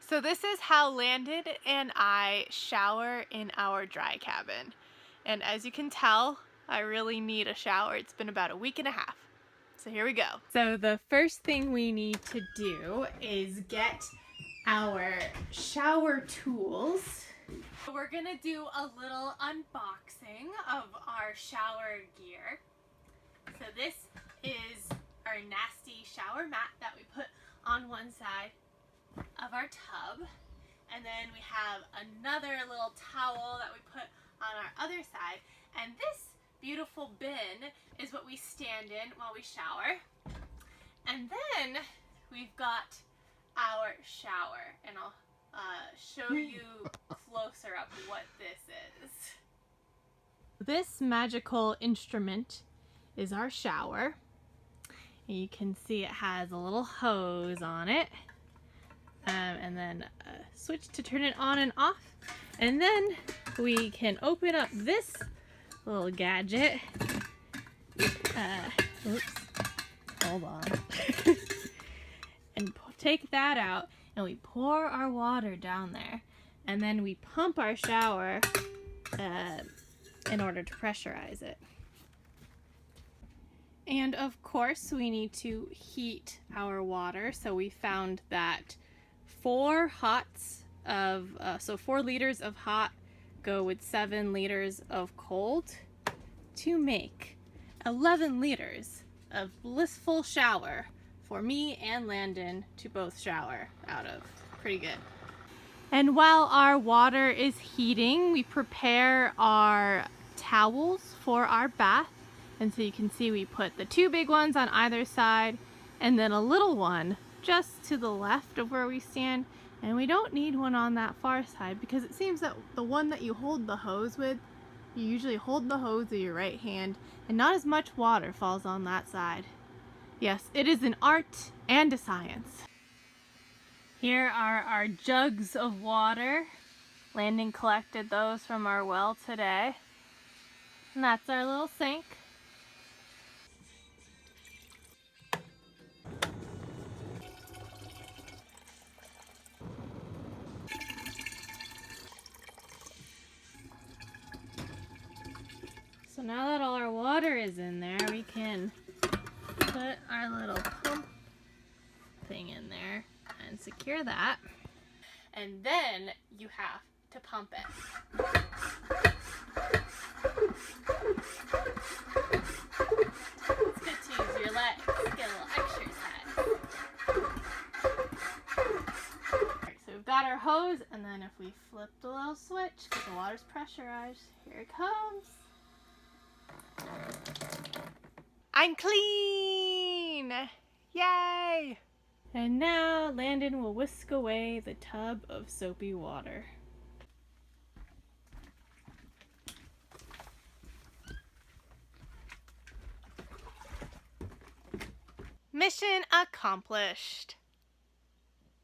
So this is how Landon and I shower in our dry cabin. And as you can tell, I really need a shower. It's been about a week and a half. So here we go. So the first thing we need to do is get our shower tools. We're gonna do a little unboxing of our shower gear. So this is our nasty shower mat that we put on one side of our tub, and then we have another little towel that we put on our other side, and this beautiful bin is what we stand in while we shower. And then we've got our shower, and I'll show you closer up what this is. This magical instrument is our shower. You can see it has a little hose on it. And then a switch to turn it on and off. And then we can open up this little gadget. Oops, hold on. And take that out, and we pour our water down there. And then we pump our shower in order to pressurize it. And of course, we need to heat our water. So we found that 4 liters of hot go with 7 liters of cold to make 11 liters of blissful shower for me and Landon to both shower out of. Pretty good. And while our water is heating, we prepare our towels for our bath. And so you can see we put the 2 big ones on either side and then a little one just to the left of where we stand. And we don't need one on that far side because it seems that the one that you hold the hose with, you usually hold the hose with your right hand and not as much water falls on that side. Yes, it is an art and a science. Here are our jugs of water. Landon collected those from our well today. And that's our little sink. So now that all our water is in there, we can put our little pump thing in there and secure that. And then you have to pump it. It's good to use your legs, get a little exercise. Alright, so we've got our hose, and then if we flip the little switch, because the water's pressurized, here it comes. I'm clean! Yay! And now Landon will whisk away the tub of soapy water. Mission accomplished!